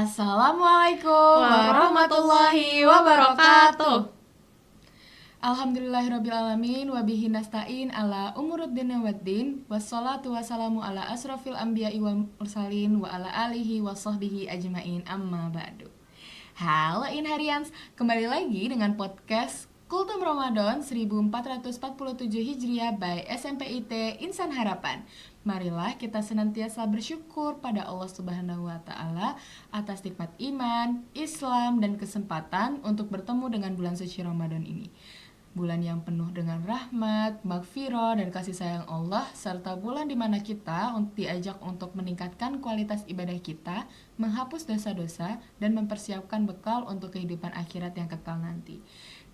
Assalamualaikum warahmatullahi wabarakatuh. Alhamdulillahirrabbilalamin wabihi nasta'in ala umuruddin waddin wassalatu wassalamu ala asrafil anbiya'i wal mursalin wa ala alihi wa sahbihi ajmain amma ba'du. Halo Inharians, kembali lagi dengan podcast Kultum Ramadan 1447 Hijriah by SMPIT Insan Harapan. Marilah kita senantiasa bersyukur pada Allah Subhanahu wa taala atas nikmat iman, Islam dan kesempatan untuk bertemu dengan bulan suci Ramadan ini. Bulan yang penuh dengan rahmat, maghfirah dan kasih sayang Allah, serta bulan di mana kita diajak untuk meningkatkan kualitas ibadah kita, menghapus dosa-dosa dan mempersiapkan bekal untuk kehidupan akhirat yang kekal nanti.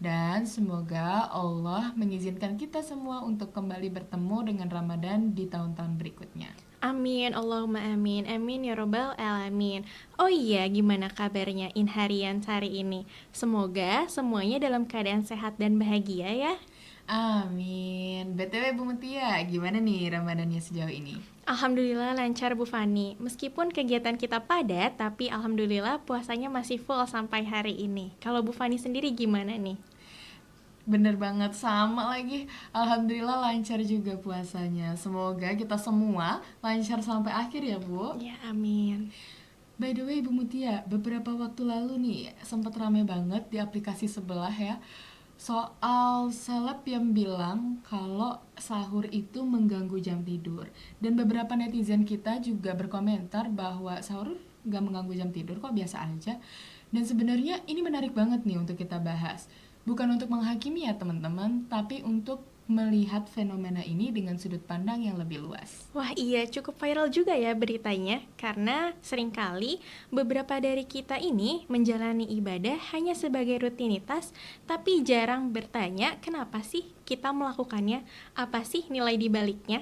Dan semoga Allah mengizinkan kita semua untuk kembali bertemu dengan Ramadan di tahun-tahun berikutnya. Amin, Allahumma amin, amin ya robbal alamin. Oh iya, gimana kabarnya Inharian hari ini? Semoga semuanya dalam keadaan sehat dan bahagia ya. Amin. BTW Bu Mutia, gimana nih Ramadannya sejauh ini? Alhamdulillah lancar Bu Fani. Meskipun kegiatan kita padat, tapi alhamdulillah puasanya masih full sampai hari ini. Kalau Bu Fani sendiri gimana nih? Bener banget, sama lagi. Alhamdulillah lancar juga puasanya. Semoga kita semua lancar sampai akhir ya Bu. Ya, amin. By the way Bu Mutia, beberapa waktu lalu nih sempat rame banget di aplikasi sebelah ya, soal seleb yang bilang kalau sahur itu mengganggu jam tidur. Dan beberapa netizen kita juga berkomentar bahwa sahur gak mengganggu jam tidur, kok biasa aja. Dan sebenarnya ini menarik banget nih untuk kita bahas. Bukan untuk menghakimi ya teman-teman, tapi untuk melihat fenomena ini dengan sudut pandang yang lebih luas. Wah iya, cukup viral juga ya beritanya, karena seringkali beberapa dari kita ini menjalani ibadah hanya sebagai rutinitas, tapi jarang bertanya kenapa sih kita melakukannya, apa sih nilai dibaliknya.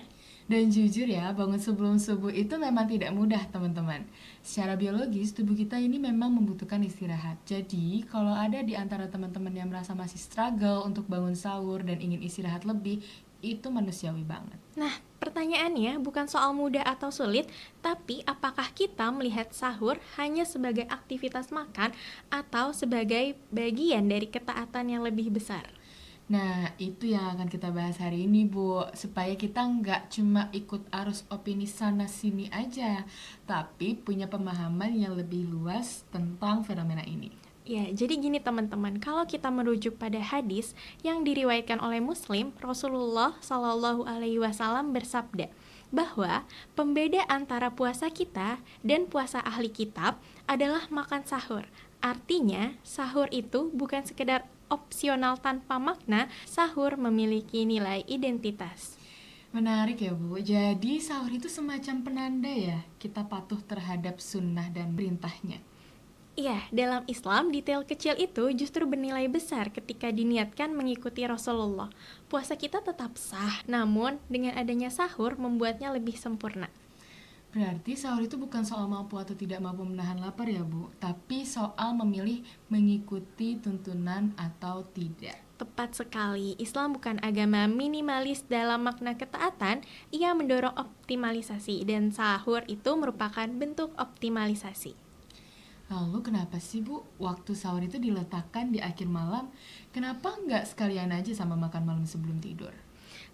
Dan jujur ya, bangun sebelum subuh itu memang tidak mudah teman-teman. Secara biologis, tubuh kita ini memang membutuhkan istirahat. Jadi, kalau ada di antara teman-teman yang merasa masih struggle untuk bangun sahur dan ingin istirahat lebih, itu manusiawi banget. Nah, pertanyaannya bukan soal mudah atau sulit, tapi apakah kita melihat sahur hanya sebagai aktivitas makan atau sebagai bagian dari ketaatan yang lebih besar? Nah, itu yang akan kita bahas hari ini, Bu. Supaya kita nggak cuma ikut arus opini sana-sini aja, tapi punya pemahaman yang lebih luas tentang fenomena ini. Ya, jadi gini teman-teman, kalau kita merujuk pada hadis yang diriwayatkan oleh Muslim, Rasulullah Shallallahu Alaihi Wasallam bersabda bahwa pembeda antara puasa kita dan puasa ahli kitab adalah makan sahur. Artinya, sahur itu bukan sekedar opsional tanpa makna, sahur memiliki nilai identitas. Menarik ya, Bu. Jadi sahur itu semacam penanda ya, kita patuh terhadap sunnah dan perintahnya. Iya, dalam Islam, detail kecil itu justru bernilai besar ketika diniatkan mengikuti Rasulullah. Puasa kita tetap sah, namun dengan adanya sahur membuatnya lebih sempurna. Berarti sahur itu bukan soal mampu atau tidak mampu menahan lapar ya, Bu, tapi soal memilih mengikuti tuntunan atau tidak. Tepat sekali, Islam bukan agama minimalis dalam makna ketaatan, ia mendorong optimalisasi, dan sahur itu merupakan bentuk optimalisasi. Lalu kenapa sih, Bu, waktu sahur itu diletakkan di akhir malam? Kenapa nggak sekalian aja sama makan malam sebelum tidur?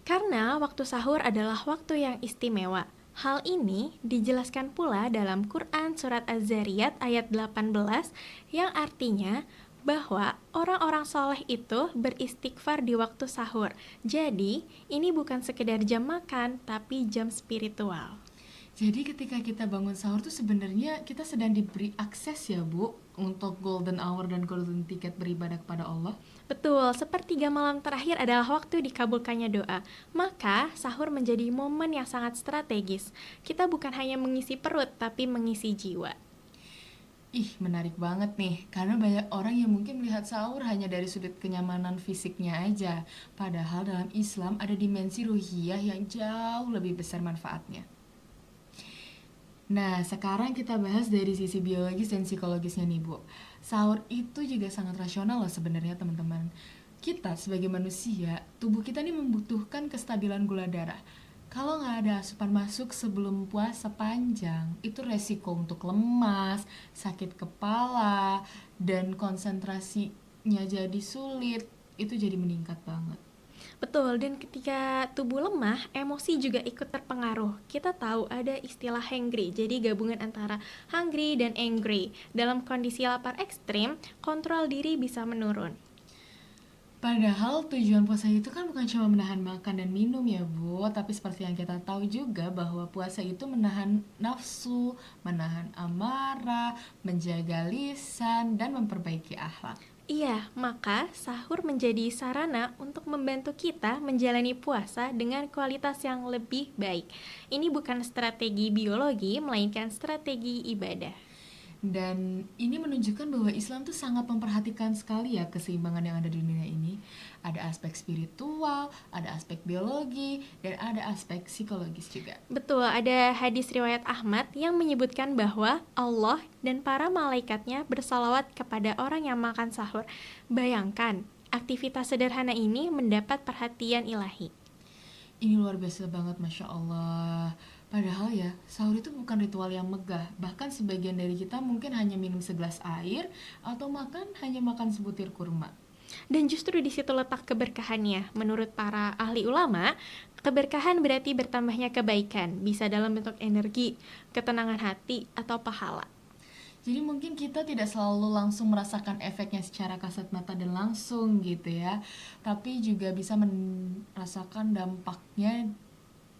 Karena waktu sahur adalah waktu yang istimewa. Hal ini dijelaskan pula dalam Quran Surat Az-Zariyat ayat 18 yang artinya bahwa orang-orang soleh itu beristighfar di waktu sahur. Jadi, ini bukan sekedar jam makan, tapi jam spiritual. Jadi ketika kita bangun sahur tuh sebenarnya kita sedang diberi akses ya, Bu, untuk golden hour dan golden ticket beribadah kepada Allah. Betul, sepertiga malam terakhir adalah waktu dikabulkannya doa. Maka, sahur menjadi momen yang sangat strategis. Kita bukan hanya mengisi perut, tapi mengisi jiwa. Ih, menarik banget nih, karena banyak orang yang mungkin melihat sahur hanya dari sudut kenyamanan fisiknya aja. Padahal dalam Islam ada dimensi ruhiyah yang jauh lebih besar manfaatnya. Nah, sekarang kita bahas dari sisi biologis dan psikologisnya nih, Bu. Sahur itu juga sangat rasional loh sebenarnya, teman-teman. Kita sebagai manusia, tubuh kita nih membutuhkan kestabilan gula darah. Kalau nggak ada asupan masuk sebelum puasa panjang, itu resiko untuk lemas, sakit kepala, dan konsentrasinya jadi sulit, itu jadi meningkat banget. Betul, dan ketika tubuh lemah, emosi juga ikut terpengaruh. Kita tahu ada istilah hangry, jadi gabungan antara hungry dan angry. Dalam kondisi lapar ekstrim, kontrol diri bisa menurun. Padahal tujuan puasa itu kan bukan cuma menahan makan dan minum ya Bu, tapi seperti yang kita tahu juga bahwa puasa itu menahan nafsu, menahan amarah, menjaga lisan, dan memperbaiki akhlak. Iya, maka sahur menjadi sarana untuk membantu kita menjalani puasa dengan kualitas yang lebih baik. Ini bukan strategi biologi, melainkan strategi ibadah. Dan ini menunjukkan bahwa Islam tuh sangat memperhatikan sekali ya keseimbangan yang ada di dunia ini. Ada aspek spiritual, ada aspek biologi, dan ada aspek psikologis juga. Betul, ada hadis riwayat Ahmad yang menyebutkan bahwa Allah dan para malaikatnya bersalawat kepada orang yang makan sahur. Bayangkan, aktivitas sederhana ini mendapat perhatian ilahi. Ini luar biasa banget, Masya Allah. Padahal ya, sahur itu bukan ritual yang megah. Bahkan sebagian dari kita mungkin hanya minum segelas air atau hanya makan sebutir kurma. Dan justru di situ letak keberkahannya. Menurut para ahli ulama, keberkahan berarti bertambahnya kebaikan, bisa dalam bentuk energi, ketenangan hati, atau pahala. Jadi mungkin kita tidak selalu langsung merasakan efeknya secara kasat mata dan langsung gitu ya. Tapi juga bisa merasakan dampaknya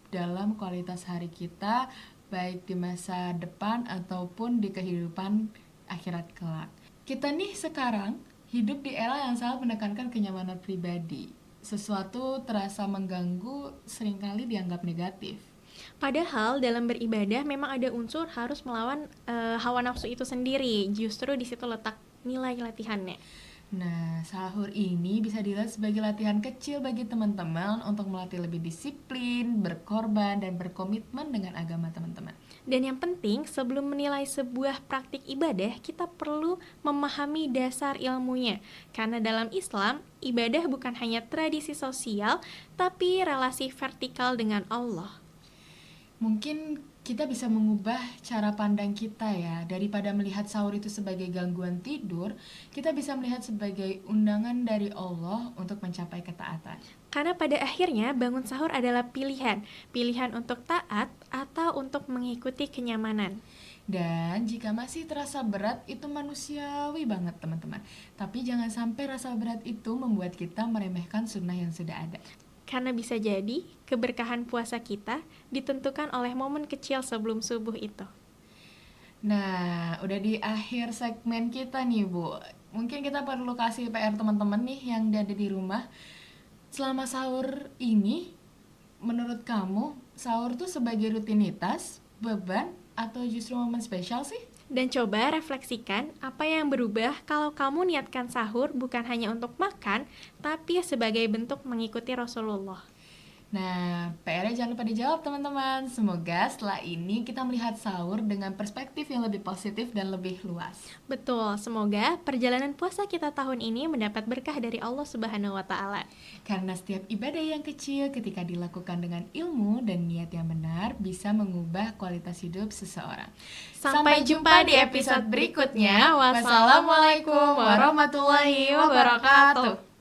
dalam kualitas hari kita, baik di masa depan ataupun di kehidupan akhirat kelak. Kita nih sekarang hidup di era yang sangat menekankan kenyamanan pribadi. Sesuatu terasa mengganggu seringkali dianggap negatif. Padahal dalam beribadah memang ada unsur harus melawan hawa nafsu itu sendiri. Justru di situ letak nilai latihannya. Nah, sahur ini bisa dilihat sebagai latihan kecil bagi teman-teman untuk melatih lebih disiplin, berkorban, dan berkomitmen dengan agama teman-teman. Dan yang penting, sebelum menilai sebuah praktik ibadah, kita perlu memahami dasar ilmunya. Karena dalam Islam, ibadah bukan hanya tradisi sosial, tapi relasi vertikal dengan Allah. Mungkin kita bisa mengubah cara pandang kita ya. Daripada melihat sahur itu sebagai gangguan tidur, kita bisa melihat sebagai undangan dari Allah untuk mencapai ketaatan. Karena pada akhirnya bangun sahur adalah pilihan. Pilihan untuk taat atau untuk mengikuti kenyamanan. Dan jika masih terasa berat, itu manusiawi banget teman-teman. Tapi jangan sampai rasa berat itu membuat kita meremehkan sunnah yang sudah ada. Karena bisa jadi keberkahan puasa kita ditentukan oleh momen kecil sebelum subuh itu. Nah, udah di akhir segmen kita nih Bu. Mungkin kita perlu kasih PR teman-teman nih yang ada di rumah. Selama sahur ini, menurut kamu sahur tuh sebagai rutinitas, beban, atau justru momen spesial sih? Dan coba refleksikan apa yang berubah kalau kamu niatkan sahur bukan hanya untuk makan, tapi sebagai bentuk mengikuti Rasulullah. Nah, PR-nya jangan lupa dijawab teman-teman. Semoga setelah ini kita melihat sahur dengan perspektif yang lebih positif dan lebih luas. Betul, semoga perjalanan puasa kita tahun ini mendapat berkah dari Allah Subhanahu wa Ta'ala. Karena setiap ibadah yang kecil ketika dilakukan dengan ilmu dan niat yang benar bisa mengubah kualitas hidup seseorang. Sampai jumpa di episode berikutnya. Wassalamualaikum warahmatullahi wabarakatuh.